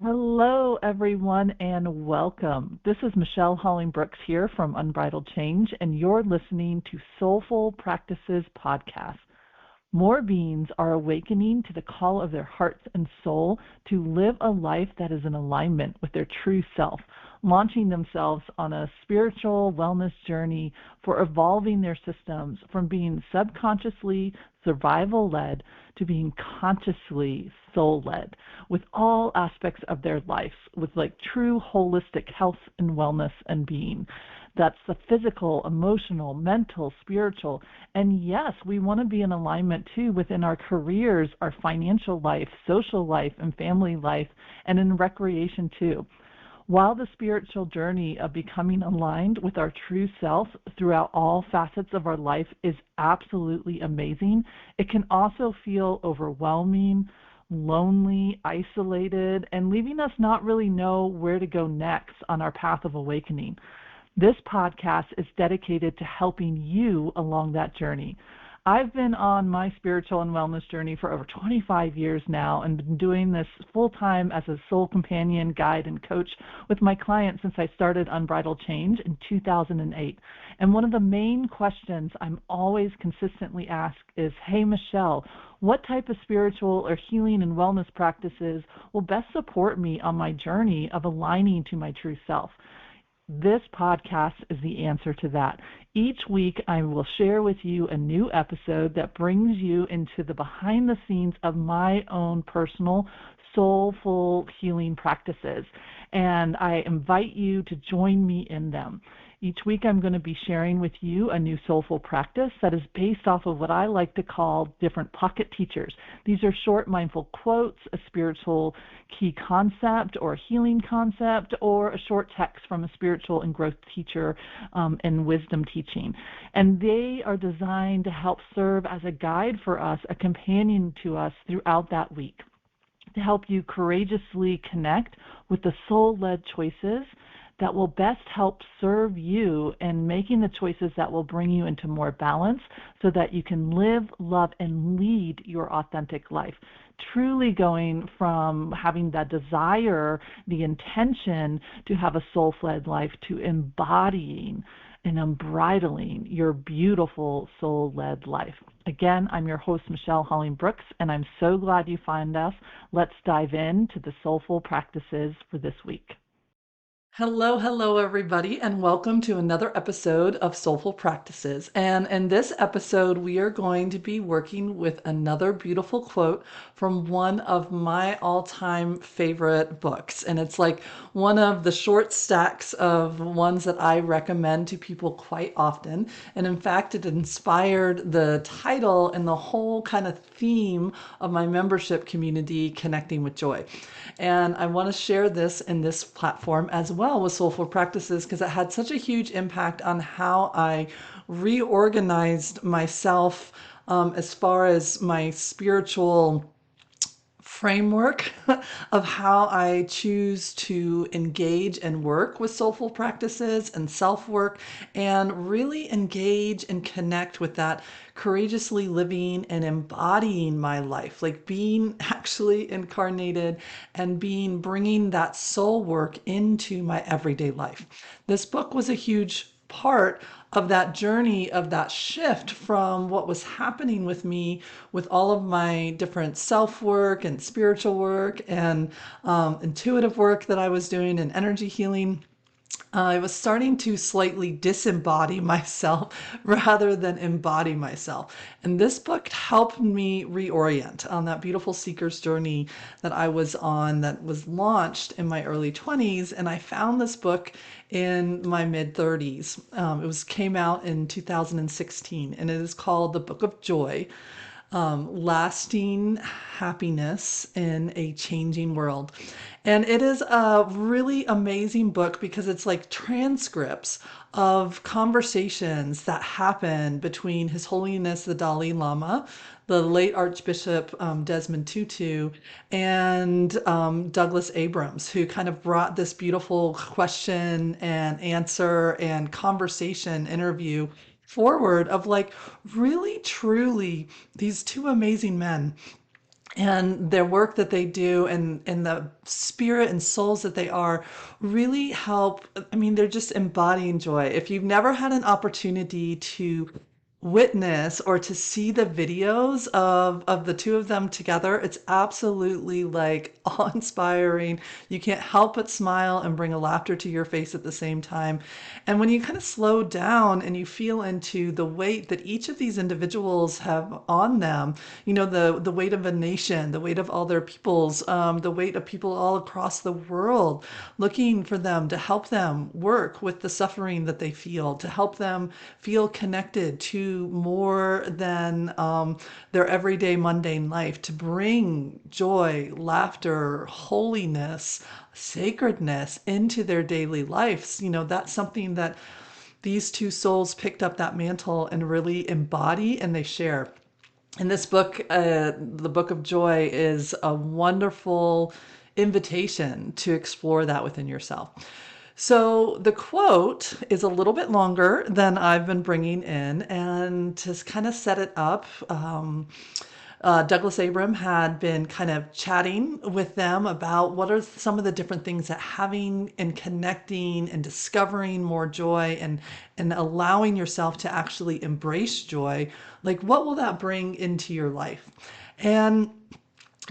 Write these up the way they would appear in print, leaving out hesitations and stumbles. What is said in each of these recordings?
Hello, everyone, and welcome. This is Michelle Holling-Brooks here from Unbridled Change, and you're listening to Soulful Practices podcast. More beings are awakening to the call of their hearts and soul to live a life that is in alignment with their true self, launching themselves on a spiritual wellness journey for evolving their systems from being subconsciously survival led to being consciously soul led with all aspects of their lives, with like true holistic health and wellness and being. That's the physical, emotional, mental, spiritual. And yes, we want to be in alignment too within our careers, our financial life, social life, and family life, and in recreation too. While the spiritual journey of becoming aligned with our true self throughout all facets of our life is absolutely amazing, it can also feel overwhelming, lonely, isolated, and leaving us not really know where to go next on our path of awakening. This podcast is dedicated to helping you along that journey. I've been on my spiritual and wellness journey for over 25 years now and been doing this full time as a soul companion, guide, and coach with my clients since I started Unbridled Change in 2008. And one of the main questions I'm always consistently asked is, hey, Michelle, what type of spiritual or healing and wellness practices will best support me on my journey of aligning to my true self? This podcast is the answer to that. Each week, I will share with you a new episode that brings you into the behind the scenes of my own personal soulful healing practices, and I invite you to join me in them. Each week, I'm going to be sharing with you a new soulful practice that is based off of what I like to call different pocket teachers. These are short mindful quotes, a spiritual key concept or healing concept, or a short text from a spiritual and growth teacher and wisdom teaching. And they are designed to help serve as a guide for us, a companion to us throughout that week, to help you courageously connect with the soul-led choices that will best help serve you in making the choices that will bring you into more balance so that you can live, love, and lead your authentic life. Truly going from having that desire, the intention to have a soul-led life, to embodying and unbridling your beautiful soul-led life. Again, I'm your host, Michelle Holling-Brooks, and I'm so glad you found us. Let's dive into the soulful practices for this week. Hello, everybody, and welcome to another episode of Soulful Practices. And in this episode, we are going to be working with another beautiful quote from one of my all-time favorite books. And it's like one of the short stacks of ones that I recommend to people quite often. And in fact, it inspired the title and the whole kind of theme of my membership community, Connecting with Joy. And I want to share this in this platform as well with Soulful Practices because it had such a huge impact on how I reorganized myself as far as my spiritual framework of how I choose to engage and work with soulful practices and self-work, and really engage and connect with that courageously living and embodying my life, like being actually incarnated and bringing that soul work into my everyday life. This book was a huge part of that journey, of that shift from what was happening with me with all of my different self work and spiritual work and intuitive work that I was doing and energy healing. I was starting to slightly disembody myself rather than embody myself. And this book helped me reorient on that beautiful seeker's journey that I was on, that was launched in my early 20s. And I found this book in my mid 30s. Came out in 2016, and it is called The Book of Joy. Lasting happiness in a changing world. And it is a really amazing book because it's like transcripts of conversations that happen between His Holiness the Dalai Lama, the late Archbishop Desmond Tutu, and Douglas Abrams, who kind of brought this beautiful question and answer and conversation interview forward of like really truly these two amazing men and their work that they do and the spirit and souls that they are really help. I mean, they're just embodying joy. If you've never had an opportunity to witness or to see the videos of the two of them together, it's absolutely like awe-inspiring. You can't help but smile and bring a laughter to your face at the same time. And when you kind of slow down and you feel into the weight that each of these individuals have on them, you know, the weight of a nation, the weight of all their peoples, the weight of people all across the world, looking for them to help them work with the suffering that they feel, to help them feel connected to more than their everyday mundane life, to bring joy, laughter, holiness, sacredness into their daily lives. You know, that's something that these two souls picked up that mantle and really embody and they share. And this book, the Book of Joy, is a wonderful invitation to explore that within yourself. So the quote is a little bit longer than I've been bringing in, and to kind of set it up, Douglas Abram had been kind of chatting with them about what are some of the different things that having and connecting and discovering more joy and allowing yourself to actually embrace joy, like what will that bring into your life? And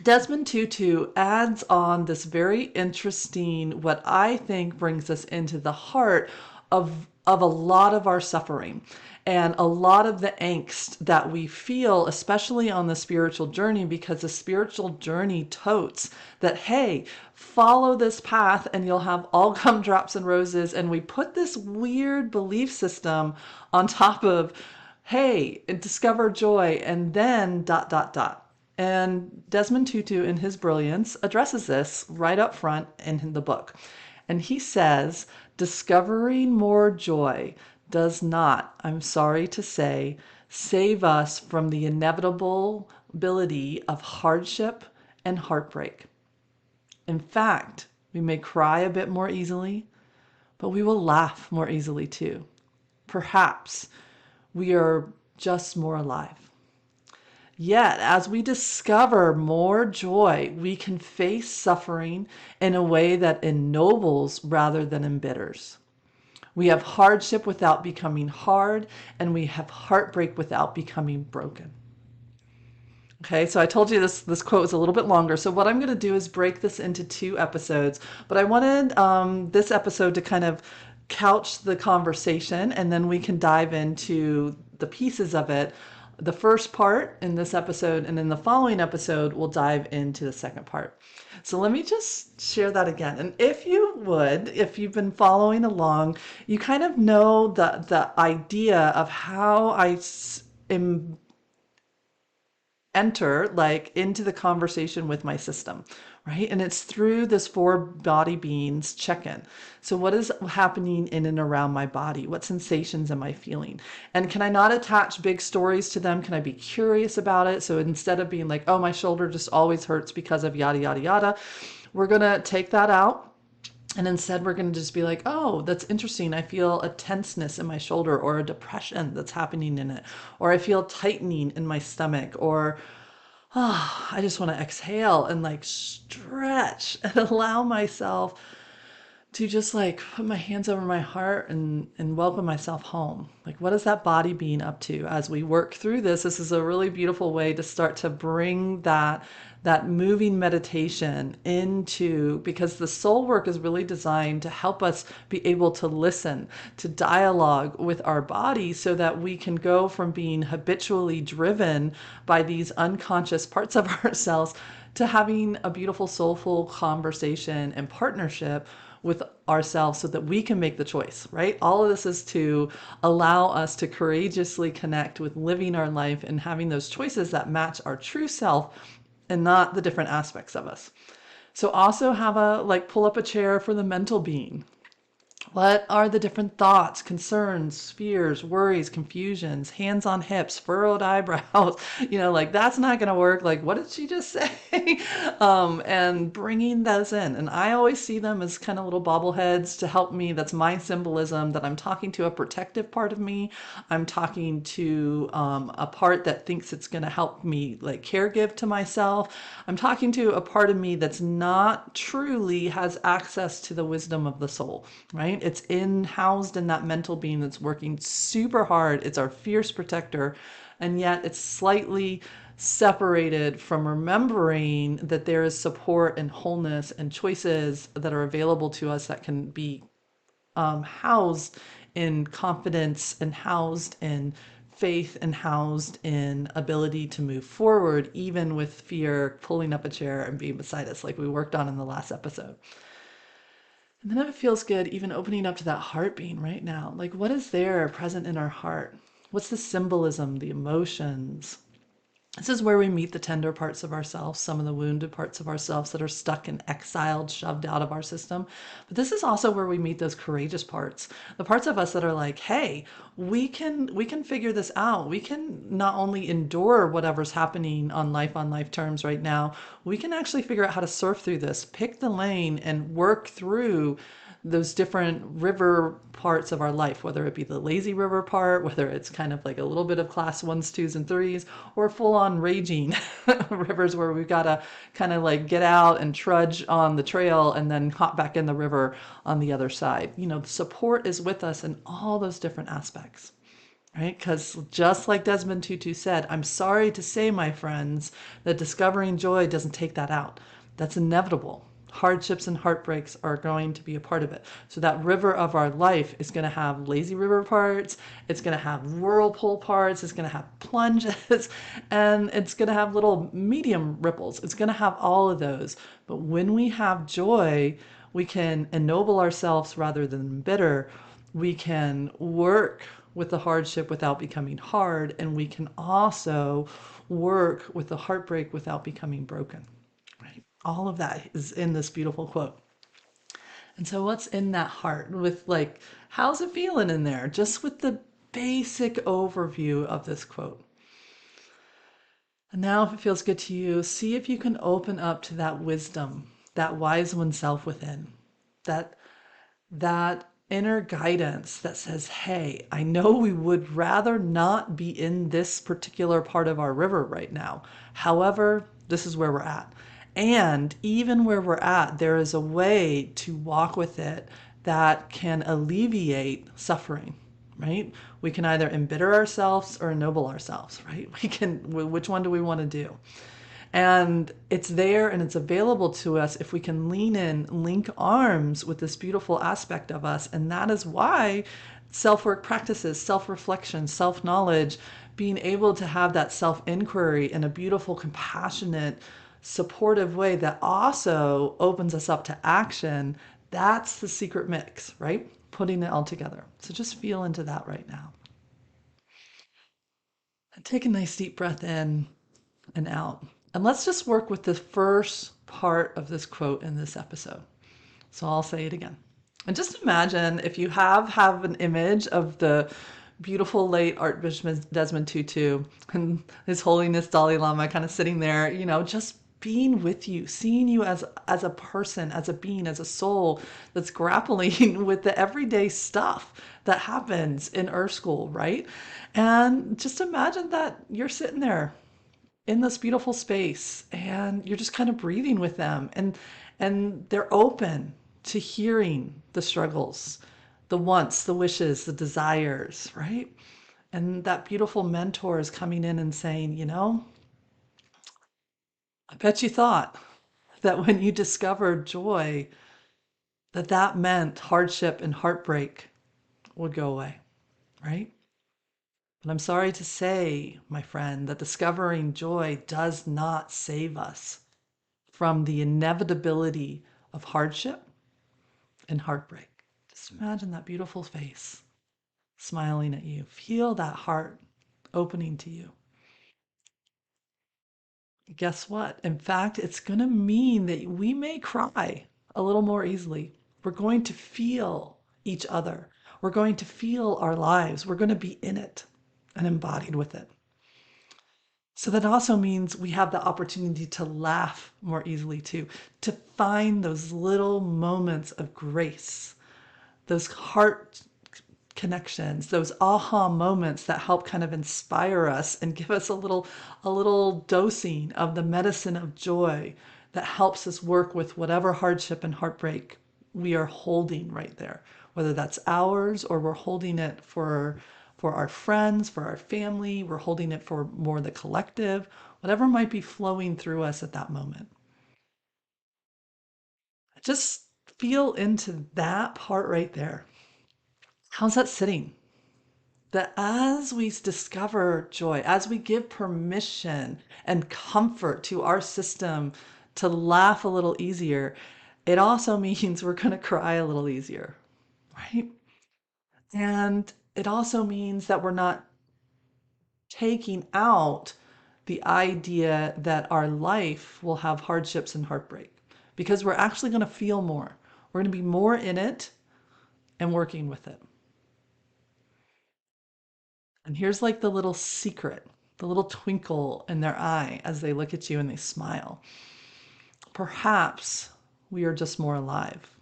Desmond Tutu adds on this very interesting, what I think brings us into the heart of a lot of our suffering and a lot of the angst that we feel, especially on the spiritual journey, because the spiritual journey totes that, hey, follow this path and you'll have all gumdrops and roses. And we put this weird belief system on top of, hey, discover joy and then dot, dot, dot. And Desmond Tutu, in his brilliance, addresses this right up front in the book. And he says, discovering more joy does not, I'm sorry to say, save us from the inevitability of hardship and heartbreak. In fact, we may cry a bit more easily, but we will laugh more easily too. Perhaps we are just more alive. Yet, as we discover more joy, we can face suffering in a way that ennobles rather than embitters. We have hardship without becoming hard, and we have heartbreak without becoming broken. Okay, so I told you this quote was a little bit longer. So what I'm going to do is break this into two episodes. But I wanted this episode to kind of couch the conversation, and then we can dive into the pieces of it. The first part in this episode, and in the following episode, we'll dive into the second part. So let me just share that again. And if you would, if you've been following along, you kind of know the idea of how I am enter like into the conversation with my system, right? And it's through this four body beings check-in. So what is happening in and around my body? What sensations am I feeling? And can I not attach big stories to them? Can I be curious about it? So instead of being like, oh, my shoulder just always hurts because of yada, yada, yada, we're going to take that out. And instead, we're going to just be like, oh, that's interesting. I feel a tenseness in my shoulder or a depression that's happening in it. Or I feel tightening in my stomach. Or, oh, I just want to exhale and like stretch and allow myself to just like put my hands over my heart and welcome myself home. Like, what is that body being up to as we work through this? This is a really beautiful way to start to bring that moving meditation into, because the soul work is really designed to help us be able to listen, to dialogue with our body so that we can go from being habitually driven by these unconscious parts of ourselves to having a beautiful soulful conversation and partnership with ourselves so that we can make the choice, right? All of this is to allow us to courageously connect with living our life and having those choices that match our true self and not the different aspects of us. So also have a, like, pull up a chair for the mental being, What are the different thoughts, concerns, fears, worries, confusions, hands on hips, furrowed eyebrows? Like that's not going to work. Like, what did she just say? And bringing those in. And I always see them as kind of little bobbleheads to help me. That's my symbolism that I'm talking to a protective part of me. I'm talking to a part that thinks it's going to help me like care give to myself. I'm talking to a part of me that's not truly has access to the wisdom of the soul, right? It's housed in that mental being that's working super hard. It's our fierce protector, and yet it's slightly separated from remembering that there is support and wholeness and choices that are available to us that can be housed in confidence and housed in faith and housed in ability to move forward, even with fear pulling up a chair and being beside us, like we worked on in the last episode. And then it feels good even opening up to that heart being right now. Like, what is there present in our heart? What's the symbolism, the emotions? This is where we meet the tender parts of ourselves, some of the wounded parts of ourselves that are stuck and exiled, shoved out of our system. But this is also where we meet those courageous parts, the parts of us that are like, hey, we can figure this out. We can not only endure whatever's happening on life terms right now, we can actually figure out how to surf through this, pick the lane and work through those different river parts of our life, whether it be the lazy river part, whether it's kind of like a little bit of class ones, twos, and threes, or full on raging rivers where we've got to kind of like get out and trudge on the trail and then hop back in the river on the other side. The support is with us in all those different aspects. Right? Because just like Desmond Tutu said, I'm sorry to say, my friends, that discovering joy doesn't take that out. That's inevitable. Hardships and heartbreaks are going to be a part of it. So that river of our life is going to have lazy river parts, it's going to have whirlpool parts, it's going to have plunges, and it's going to have little medium ripples. It's going to have all of those. But when we have joy, we can ennoble ourselves rather than bitter. We can work with the hardship without becoming hard, and we can also work with the heartbreak without becoming broken. Right? All of that is in this beautiful quote. And so, what's in that heart? With like, how's it feeling in there? Just with the basic overview of this quote. And now, if it feels good to you, see if you can open up to that wisdom, that wise oneself within, that that inner guidance that says, hey, I know we would rather not be in this particular part of our river right now. However, this is where we're at. And even where we're at, there is a way to walk with it that can alleviate suffering, right? We can either embitter ourselves or ennoble ourselves, right? Which one do we want to do? And it's there and it's available to us if we can lean in, link arms with this beautiful aspect of us. And that is why self work practices, self reflection, self knowledge, being able to have that self inquiry in a beautiful, compassionate, supportive way that also opens us up to action. That's the secret mix, right? Putting it all together. So just feel into that right now. And take a nice deep breath in and out. And let's just work with the first part of this quote in this episode. So I'll say it again. And just imagine if you have an image of the beautiful late Archbishop Desmond Tutu and His Holiness Dalai Lama kind of sitting there, just being with you, seeing you as a person, as a being, as a soul that's grappling with the everyday stuff that happens in Earth School, right? And just imagine that you're sitting there in this beautiful space and you're just kind of breathing with them, and they're open to hearing the struggles, the wants, the wishes, the desires, right? And that beautiful mentor is coming in and saying, I bet you thought that when you discovered joy, that meant hardship and heartbreak would go away, right? But I'm sorry to say, my friend, that discovering joy does not save us from the inevitability of hardship and heartbreak. Just imagine that beautiful face smiling at you. Feel that heart opening to you. Guess what? In fact, it's going to mean that we may cry a little more easily. We're going to feel each other. We're going to feel our lives. We're going to be in it and embodied with it. So that also means we have the opportunity to laugh more easily too, to find those little moments of grace, those heart connections, those aha moments that help kind of inspire us and give us a little dosing of the medicine of joy that helps us work with whatever hardship and heartbreak we are holding right there, whether that's ours or we're holding it for our friends, for our family, we're holding it for more the collective, whatever might be flowing through us at that moment. Just feel into that part right there. How's that sitting? That as we discover joy, as we give permission and comfort to our system to laugh a little easier, it also means we're going to cry a little easier, right? And it also means that we're not taking out the idea that our life will have hardships and heartbreak because we're actually going to feel more. We're going to be more in it and working with it. And here's like the little secret, the little twinkle in their eye as they look at you and they smile. Perhaps we are just more alive.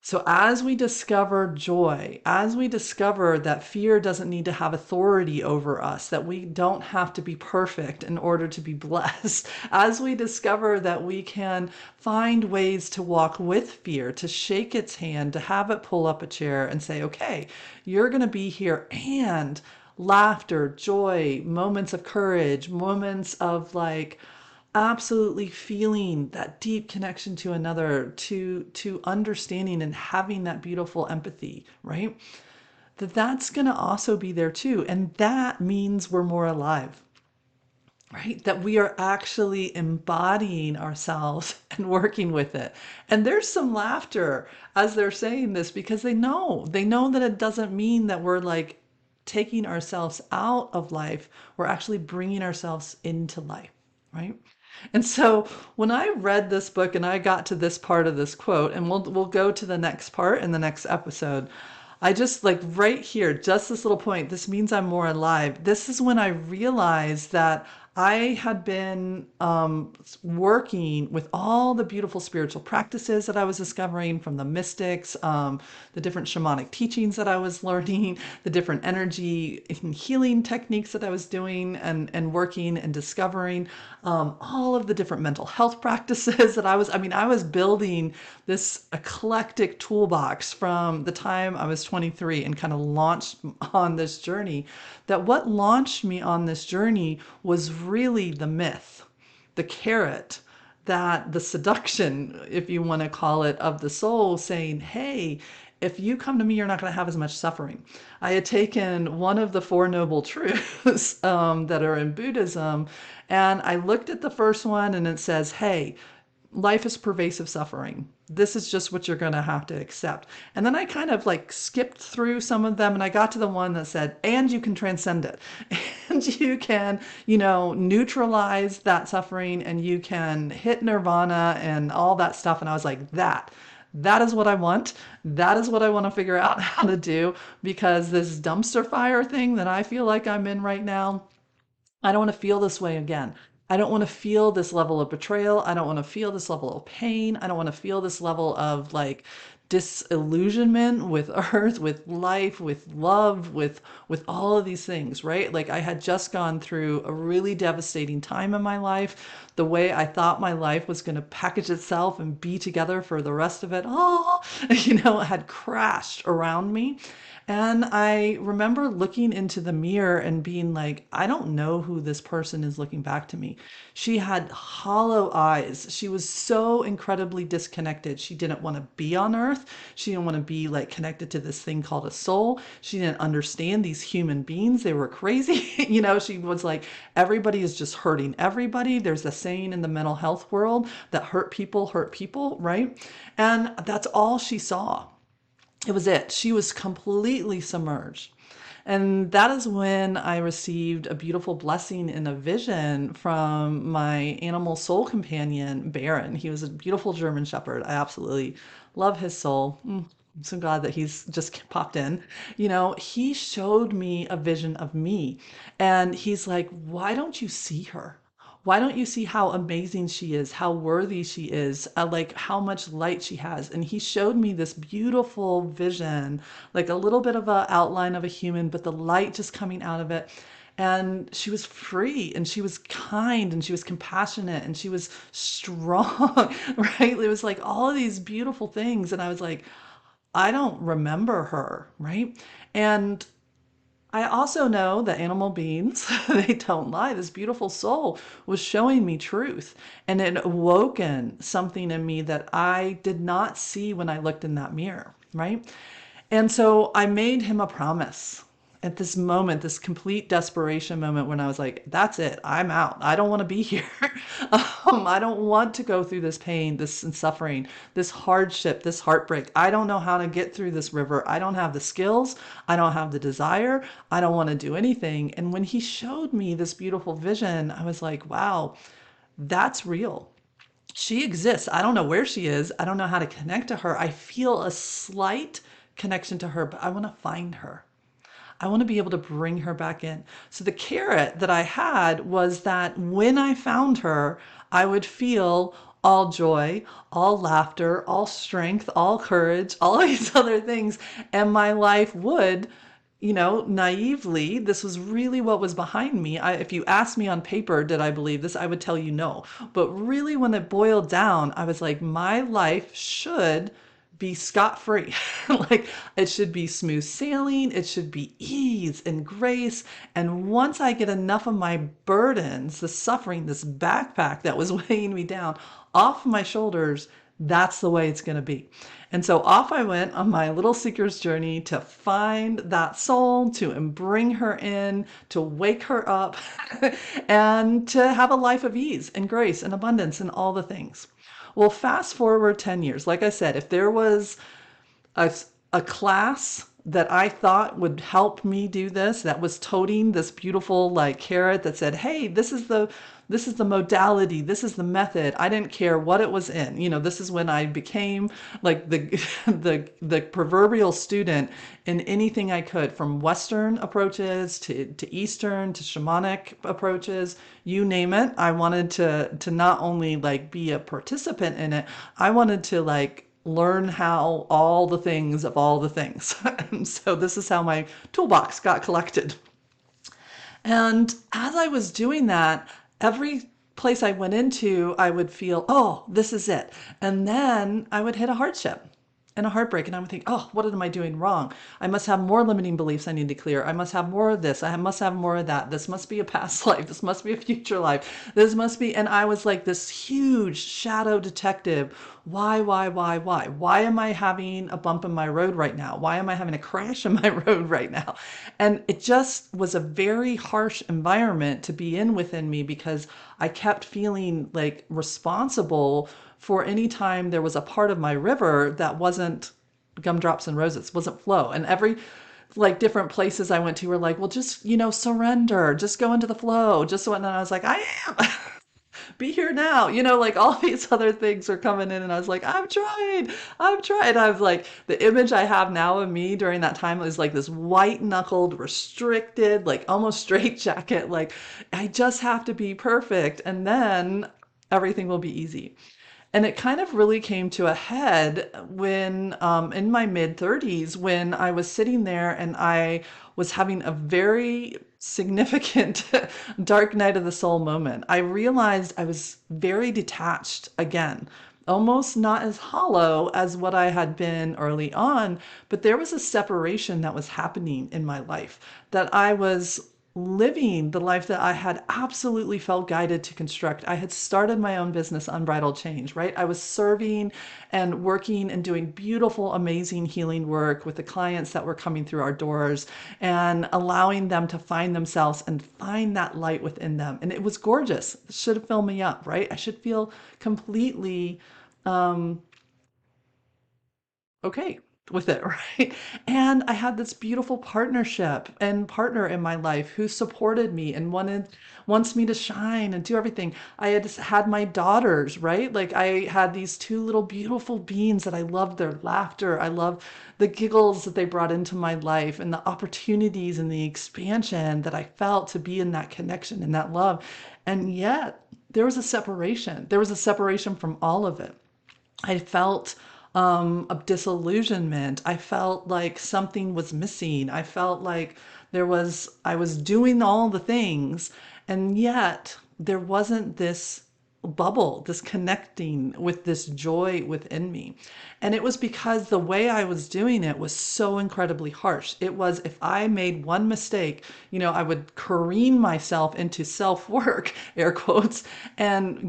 So, as we discover joy, as we discover that fear doesn't need to have authority over us, that we don't have to be perfect in order to be blessed, as we discover that we can find ways to walk with fear, to shake its hand, to have it pull up a chair and say, okay, you're going to be here, and laughter, joy, moments of courage, moments of like, absolutely feeling that deep connection to another, to understanding and having that beautiful empathy, right? That's going to also be there too, and that means we're more alive, right? That we are actually embodying ourselves and working with it. And there's some laughter as they're saying this because they know that it doesn't mean that we're like taking ourselves out of life. We're actually bringing ourselves into life, right? And so when I read this book and I got to this part of this quote, and we'll go to the next part in the next episode, I just like right here, just this little point, this means I'm more alive. This is when I realized that I had been working with all the beautiful spiritual practices that I was discovering from the mystics, the different shamanic teachings that I was learning, the different energy and healing techniques that I was doing and working and discovering, all of the different mental health practices that I was building this eclectic toolbox from the time I was 23 and kind of launched on this journey. That what launched me on this journey was really the myth, the carrot, that the seduction, if you want to call it, of the soul saying, hey, if you come to me, you're not going to have as much suffering. I had taken one of the Four Noble Truths that are in Buddhism, and I looked at the first one and it says, hey, life is pervasive suffering. This is just what you're going to have to accept. And then I kind of like skipped through some of them and I got to the one that said, and you can transcend it. And you can, neutralize that suffering and you can hit nirvana and all that stuff. And I was like, that is what I want. That is what I want to figure out how to do, because this dumpster fire thing that I feel like I'm in right now, I don't want to feel this way again. I don't want to feel this level of betrayal. I don't want to feel this level of pain. I don't want to feel this level of like disillusionment with earth, with life, with love, with all of these things, right? Like I had just gone through a really devastating time in my life. The way I thought my life was going to package itself and be together for the rest of it, had crashed around me. And I remember looking into the mirror and being like, I don't know who this person is looking back to me. She had hollow eyes. She was so incredibly disconnected. She didn't want to be on earth. She didn't want to be like connected to this thing called a soul. She didn't understand these human beings. They were crazy. She was like, everybody is just hurting everybody. There's a saying in the mental health world that hurt people, right? And that's all she saw. It was it. She was completely submerged. And that is when I received a beautiful blessing in a vision from my animal soul companion, Baron. He was a beautiful German Shepherd. I absolutely love his soul. I'm so glad that he's just popped in. He showed me a vision of me. And he's like, why don't you see her? Why don't you see how amazing she is, how worthy she is, like how much light she has? And he showed me this beautiful vision, like a little bit of an outline of a human, but the light just coming out of it. And she was free and she was kind and she was compassionate and she was strong, right? It was like all of these beautiful things. And I was like, I don't remember her, right? And I also know that animal beings, they don't lie. This beautiful soul was showing me truth and it awoken something in me that I did not see when I looked in that mirror, right? And so I made him a promise at this moment, this complete desperation moment when I was like, that's it, I'm out. I don't want to be here. I don't want to go through this pain, this suffering, this hardship, this heartbreak. I don't know how to get through this river. I don't have the skills. I don't have the desire. I don't want to do anything. And when he showed me this beautiful vision, I was like, wow, that's real. She exists. I don't know where she is. I don't know how to connect to her. I feel a slight connection to her, but I want to find her. I want to be able to bring her back in. So the carrot that I had was that when I found her, I would feel all joy, all laughter, all strength, all courage, all these other things. And my life would, naively, this was really what was behind me. If you asked me on paper, did I believe this? I would tell you no. But really, when it boiled down, I was like, my life should be scot-free. Like it should be smooth sailing, it should be ease and grace. And once I get enough of my burdens, the suffering, this backpack that was weighing me down off my shoulders, that's the way it's going to be. And so off I went on my little seeker's journey to find that soul, to bring her in, to wake her up, and to have a life of ease and grace and abundance and all the things. Well, fast forward 10 years. Like I said, if there was a, a class that I thought would help me do this, that was toting this beautiful like carrot that said, hey, this is the modality, this is the method. I didn't care what it was in. This is when I became like the the proverbial student in anything I could, from Western approaches to Eastern to shamanic approaches, you name it. I wanted to not only like be a participant in it, I wanted to like learn how all the things of all the things. And so this is how my toolbox got collected. And as I was doing that, every place I went into, I would feel, oh, this is it. And then I would hit a hardship and a heartbreak. And I would think, oh, what am I doing wrong? I must have more limiting beliefs I need to clear. I must have more of this. I must have more of that. This must be a past life. This must be a future life. This must be. And I was like this huge shadow detective. Why? Why am I having a bump in my road right now? Why am I having a crash in my road right now? And it just was a very harsh environment to be in within me, because I kept feeling like responsible for any time there was a part of my river that wasn't gumdrops and roses, wasn't flow. And every like different places I went to were like, well, just, surrender, just go into the flow. Just so, and then I was like, I am. Be here now. Like all these other things are coming in, and I was like, I'm trying. I was like, the image I have now of me during that time is like this white knuckled, restricted, like almost straight jacket. Like I just have to be perfect, and then everything will be easy. And it kind of really came to a head when, in my mid 30s, when I was sitting there and I was having a very significant dark night of the soul moment. I realized I was very detached again, almost not as hollow as what I had been early on, but there was a separation that was happening in my life, that I was living the life that I had absolutely felt guided to construct. I had started my own business, Unbridled Change, right? I was serving and working and doing beautiful, amazing healing work with the clients that were coming through our doors, and allowing them to find themselves and find that light within them. And it was gorgeous. It should have filled me up, right? I should feel completely okay. with it, right? And I had this beautiful partnership and partner in my life who supported me and wants me to shine and do everything. I had my daughters, right? Like I had these two little beautiful beings that I loved their laughter. I love the giggles that they brought into my life and the opportunities and the expansion that I felt to be in that connection and that love. And yet there was a separation. There was a separation from all of it. I felt a disillusionment. I felt like something was missing. I felt like I was doing all the things, and yet there wasn't this bubble, this connecting with this joy within me. And it was because the way I was doing it was so incredibly harsh. It was if I made one mistake, I would careen myself into self work, air quotes. And,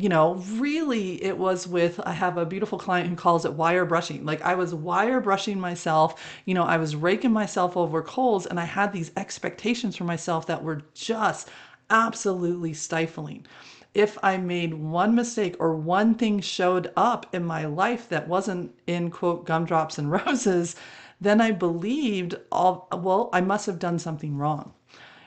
really it was I have a beautiful client who calls it wire brushing. Like I was wire brushing myself, I was raking myself over coals, and I had these expectations for myself that were just absolutely stifling. If I made one mistake or one thing showed up in my life that wasn't in quote gumdrops and roses, then I believed well, I must have done something wrong.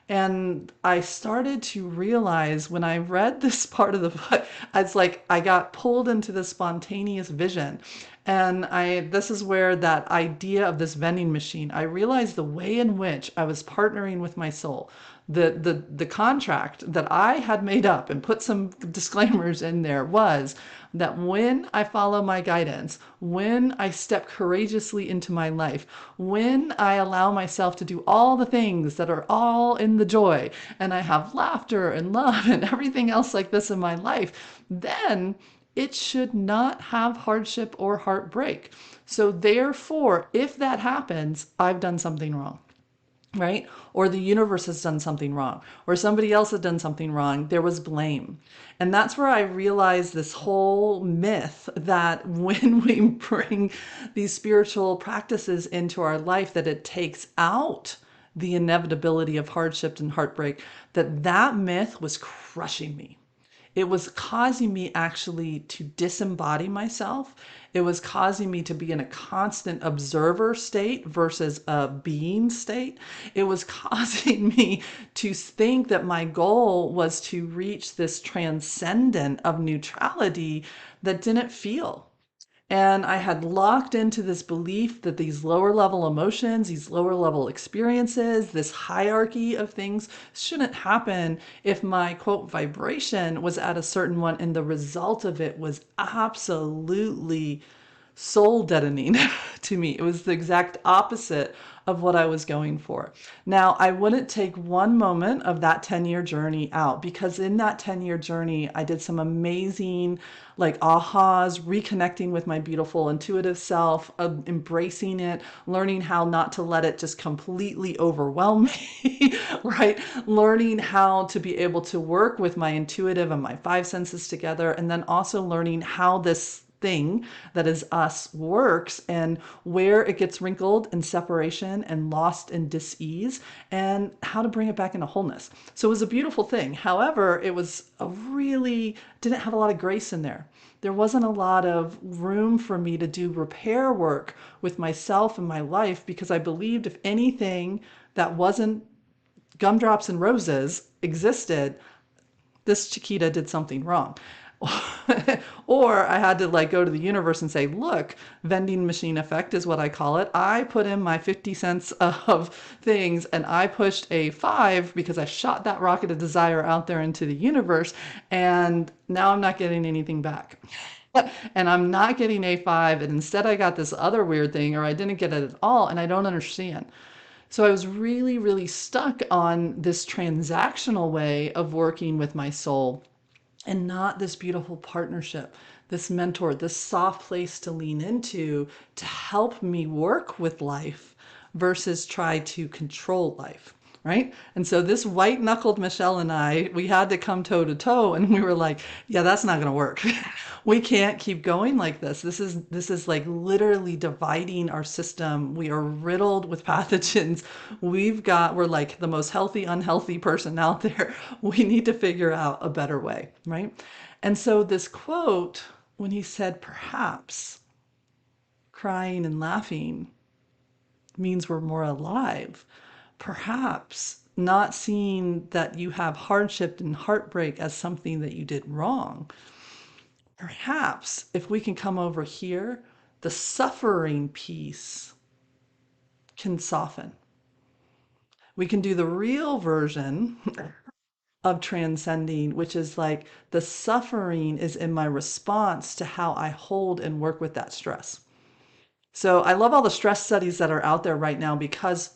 And I started to realize when I read this part of the book, it's like I got pulled into this spontaneous vision. And this is where that idea of this vending machine, I realized the way in which I was partnering with my soul. The contract that I had made up and put some disclaimers in there was that when I follow my guidance, when I step courageously into my life, when I allow myself to do all the things that are all in the joy, and I have laughter and love and everything else like this in my life, then it should not have hardship or heartbreak. So therefore, if that happens, I've done something wrong. Right? Or the universe has done something wrong, or somebody else has done something wrong. There was blame. And that's where I realized this whole myth that when we bring these spiritual practices into our life, that it takes out the inevitability of hardship and heartbreak, that myth was crushing me. It was causing me actually to disembody myself. It was causing me to be in a constant observer state versus a being state. It was causing me to think that my goal was to reach this transcendent of neutrality that didn't feel. And I had locked into this belief that these lower level emotions, these lower level experiences, this hierarchy of things shouldn't happen if my quote vibration was at a certain one. And the result of it was absolutely soul deadening to me. It was the exact opposite of what I was going for. Now, I wouldn't take one moment of that 10-year journey out, because in that 10-year journey, I did some amazing like ahas, reconnecting with my beautiful intuitive self, embracing it, learning how not to let it just completely overwhelm me, right? Learning how to be able to work with my intuitive and my five senses together, and then also learning how this thing that is us works and where it gets wrinkled in separation and lost in dis-ease, and how to bring it back into wholeness. So it was a beautiful thing. However, it was didn't have a lot of grace in there. There wasn't a lot of room for me to do repair work with myself and my life, because I believed if anything that wasn't gumdrops and roses existed, this Chiquita did something wrong. Or I had to go to the universe and say, look, vending machine effect is what I call it. I put in my 50 cents of things, and I pushed a 5 because I shot that rocket of desire out there into the universe. And now I'm not getting anything back. And I'm not getting A5. And instead I got this other weird thing, or I didn't get it at all. And I don't understand. So I was really, really stuck on this transactional way of working with my soul, and not this beautiful partnership, this mentor, this soft place to lean into to help me work with life versus try to control life. Right. And so this white knuckled Michelle and we had to come toe to toe, and we were like, yeah, that's not going to work. We can't keep going like this. This is like literally dividing our system. We are riddled with pathogens. We're like the most healthy, unhealthy person out there. We need to figure out a better way. Right. And so this quote, when he said, perhaps crying and laughing means we're more alive. Perhaps not seeing that you have hardship and heartbreak as something that you did wrong. Perhaps if we can come over here, the suffering piece can soften. We can do the real version of transcending, which is like the suffering is in my response to how I hold and work with that stress. So I love all the stress studies that are out there right now because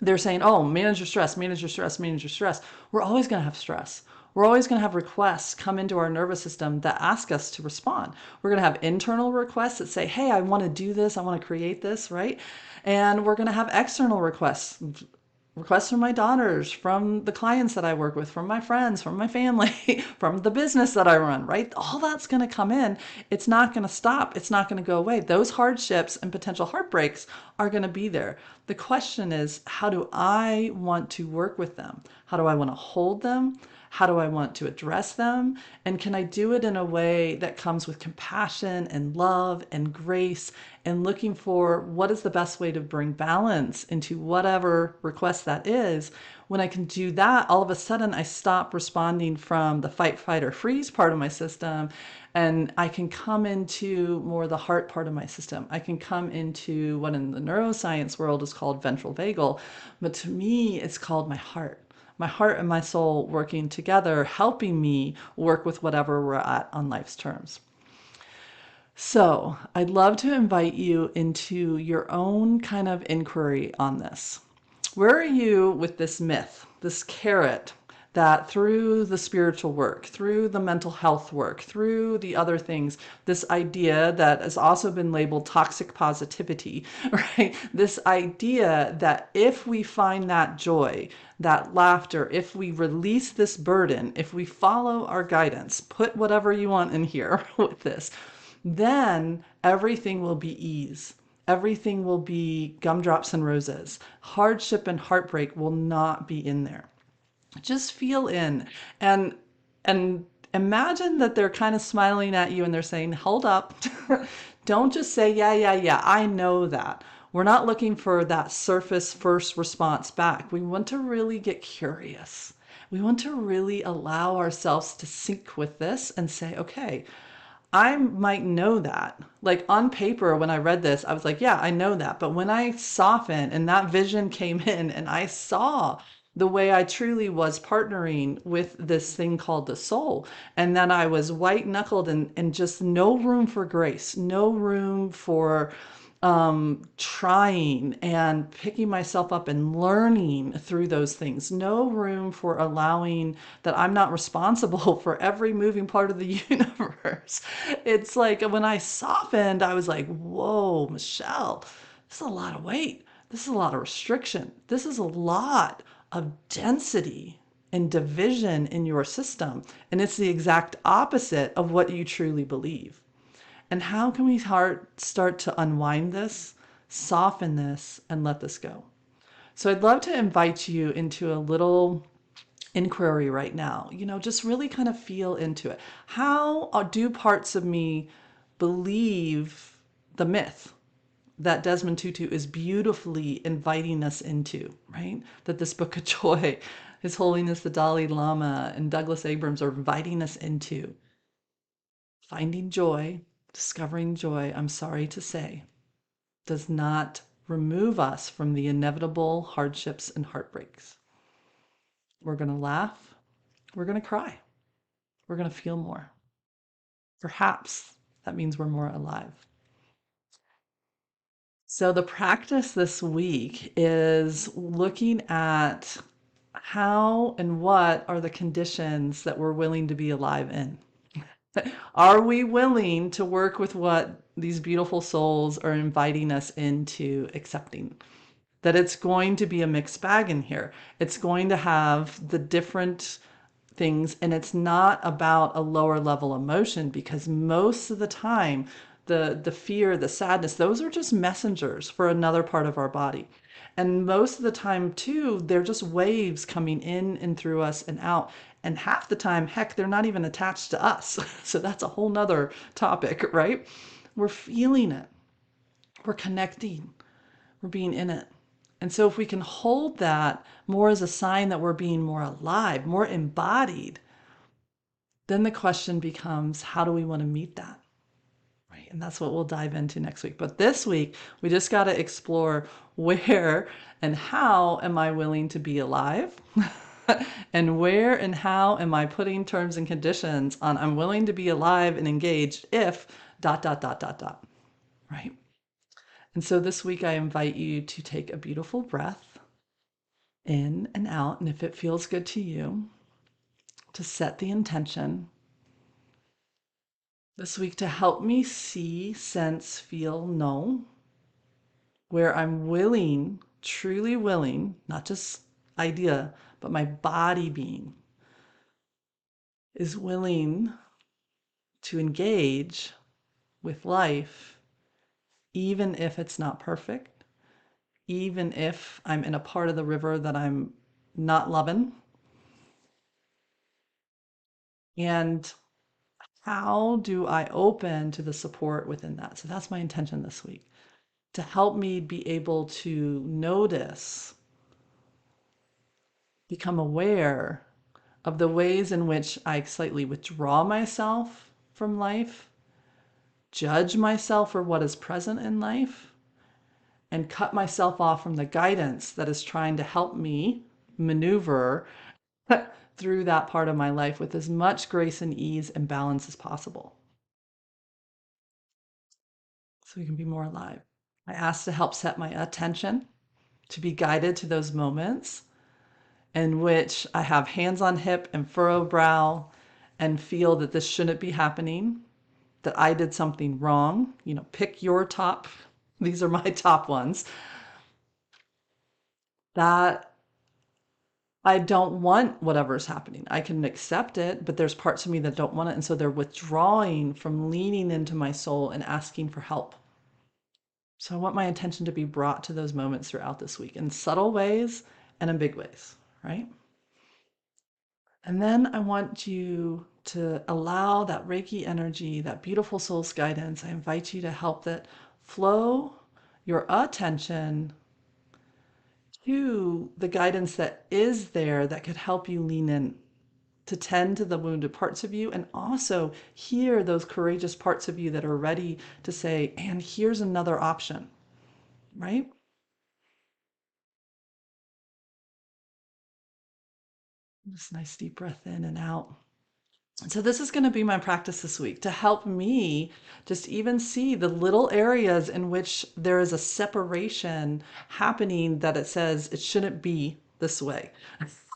they're saying, oh, manage your stress, manage your stress, manage your stress. We're always going to have stress. We're always going to have requests come into our nervous system that ask us to respond. We're going to have internal requests that say, hey, I want to do this. I want to create this, right? And we're going to have external requests from my daughters, from the clients that I work with, from my friends, from my family, from the business that I run, right? All that's going to come in. It's not going to stop. It's not going to go away. Those hardships and potential heartbreaks are going to be there. The question is, how do I want to work with them? How do I want to hold them? How do I want to address them? And can I do it in a way that comes with compassion and love and grace and looking for what is the best way to bring balance into whatever request that is? When I can do that, all of a sudden I stop responding from the fight, flight, or freeze part of my system, and I can come into more the heart part of my system. I can come into what in the neuroscience world is called ventral vagal, but to me, it's called my heart and my soul working together, helping me work with whatever we're at on life's terms. So I'd love to invite you into your own kind of inquiry on this. Where are you with this myth, this carrot, that through the spiritual work, through the mental health work, through the other things, this idea that has also been labeled toxic positivity, right? This idea that if we find that joy, that laughter, if we release this burden, if we follow our guidance, put whatever you want in here with this, then everything will be ease. Everything will be gumdrops and roses. Hardship and heartbreak will not be in there. Just feel in and imagine that they're kind of smiling at you and they're saying, hold up. Don't just say, yeah, I know that. We're not looking for that surface first response back. We want to really get curious. We want to really allow ourselves to sync with this and say, okay, I might know that. Like on paper, when I read this, I was like, yeah, I know that. But when I softened and that vision came in and I saw the way I truly was partnering with this thing called the soul, and then I was white knuckled and just no room for grace, no room for trying and picking myself up and learning through those things. No room for allowing that I'm not responsible for every moving part of the universe. It's like when I softened, I was like, whoa, Michelle, this is a lot of weight. This is a lot of restriction. This is a lot of density and division in your system. And it's the exact opposite of what you truly believe. And how can we start to unwind this, soften this, and let this go? So I'd love to invite you into a little inquiry right now. Just really kind of feel into it. How do parts of me believe the myth that Desmond Tutu is beautifully inviting us into, right? That this book of joy, His Holiness the Dalai Lama and Douglas Abrams are inviting us into. Finding joy, discovering joy, I'm sorry to say, does not remove us from the inevitable hardships and heartbreaks. We're going to laugh. We're going to cry. We're going to feel more. Perhaps that means we're more alive. So the practice this week is looking at how and what are the conditions that we're willing to be alive in. Are we willing to work with what these beautiful souls are inviting us into accepting? That it's going to be a mixed bag in here. It's going to have the different things, and it's not about a lower level emotion, because most of the time, the fear, the sadness, those are just messengers for another part of our body. And most of the time, too, they're just waves coming in and through us and out. And half the time, heck, they're not even attached to us. So that's a whole nother topic, right? We're feeling it. We're connecting. We're being in it. And so if we can hold that more as a sign that we're being more alive, more embodied, then the question becomes, how do we want to meet that? Right? And that's what we'll dive into next week. But this week, we just got to explore where and how am I willing to be alive? And where and how am I putting terms and conditions on I'm willing to be alive and engaged if ... right? And so this week I invite you to take a beautiful breath in and out, and if it feels good to you, to set the intention this week to help me see, sense, feel, know where I'm willing, truly willing, not just idea, but my body being is willing to engage with life, even if it's not perfect, even if I'm in a part of the river that I'm not loving. And how do I open to the support within that? So that's my intention this week, to help me be able to notice, become aware of the ways in which I slightly withdraw myself from life, judge myself for what is present in life, and cut myself off from the guidance that is trying to help me maneuver through that part of my life with as much grace and ease and balance as possible, so we can be more alive. I ask to help set my attention to be guided to those moments in which I have hands on hip and furrow brow and feel that this shouldn't be happening, that I did something wrong. Pick your top. These are my top ones. That I don't want whatever's happening. I can accept it, but there's parts of me that don't want it. And so they're withdrawing from leaning into my soul and asking for help. So I want my attention to be brought to those moments throughout this week in subtle ways and in big ways, right? And then I want you to allow that Reiki energy, that beautiful soul's guidance. I invite you to help that flow your attention to the guidance that is there that could help you lean in to tend to the wounded parts of you, and also hear those courageous parts of you that are ready to say, and here's another option, right? Just a nice deep breath in and out. So this is going to be my practice this week to help me just even see the little areas in which there is a separation happening, that it says it shouldn't be this way,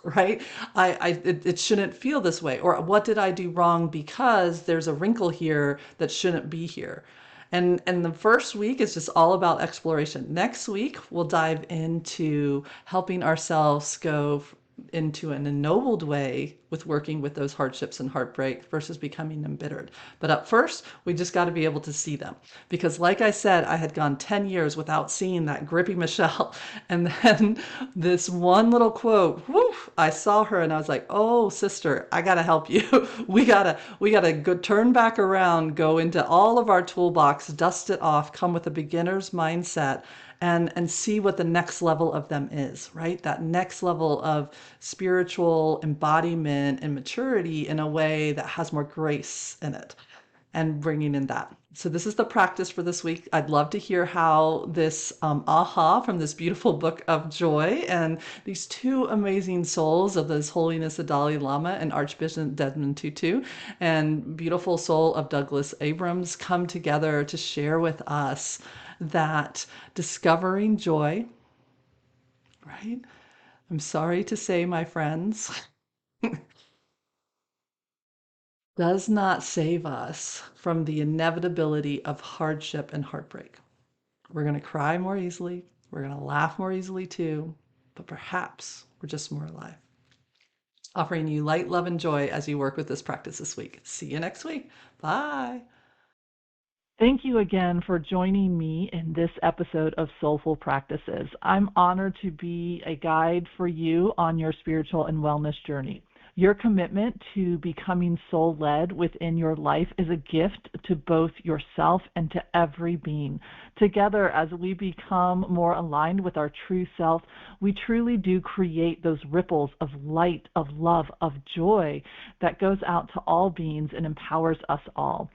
right? It shouldn't feel this way. Or what did I do wrong because there's a wrinkle here that shouldn't be here? And the first week is just all about exploration. Next week, we'll dive into helping ourselves go into an ennobled way with working with those hardships and heartbreak versus becoming embittered. But up first, we just got to be able to see them. Because like I said, I had gone 10 years without seeing that grippy Michelle. And then this one little quote, woof, I saw her and I was like, oh, sister, I got to help you. We gotta go turn back around, go into all of our toolbox, dust it off, come with a beginner's mindset, and see what the next level of them is, right? That next level of spiritual embodiment and maturity in a way that has more grace in it, and bringing in that. So this is the practice for this week. I'd love to hear how this aha from this beautiful book of joy and these two amazing souls of His Holiness the Dalai Lama and Archbishop Desmond Tutu and beautiful soul of Douglas Abrams come together to share with us that discovering joy, right? I'm sorry to say, my friends, does not save us from the inevitability of hardship and heartbreak. We're going to cry more easily. We're going to laugh more easily too, but perhaps we're just more alive. Offering you light, love, and joy as you work with this practice this week. See you next week. Bye. Thank you again for joining me in this episode of Soulful Practices. I'm honored to be a guide for you on your spiritual and wellness journey. Your commitment to becoming soul-led within your life is a gift to both yourself and to every being. Together, as we become more aligned with our true self, we truly do create those ripples of light, of love, of joy that goes out to all beings and empowers us all.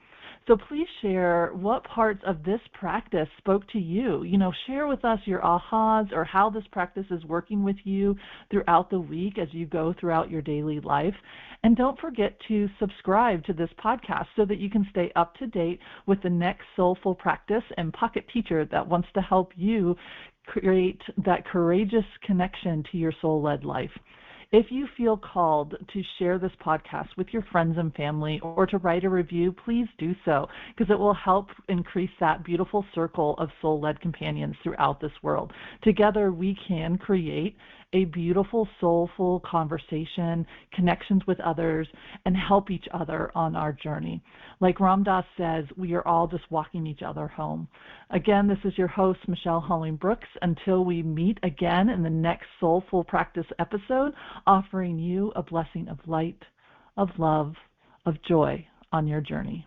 So please share what parts of this practice spoke to you. Share with us your ahas or how this practice is working with you throughout the week as you go throughout your daily life. And don't forget to subscribe to this podcast so that you can stay up to date with the next soulful practice and pocket teacher that wants to help you create that courageous connection to your soul-led life. If you feel called to share this podcast with your friends and family or to write a review, please do so, because it will help increase that beautiful circle of soul-led companions throughout this world. Together, we can create a beautiful, soulful conversation, connections with others, and help each other on our journey. Like Ram Dass says, we are all just walking each other home. Again, this is your host, Michelle Holling-Brooks. Until we meet again in the next Soulful Practice episode, offering you a blessing of light, of love, of joy on your journey.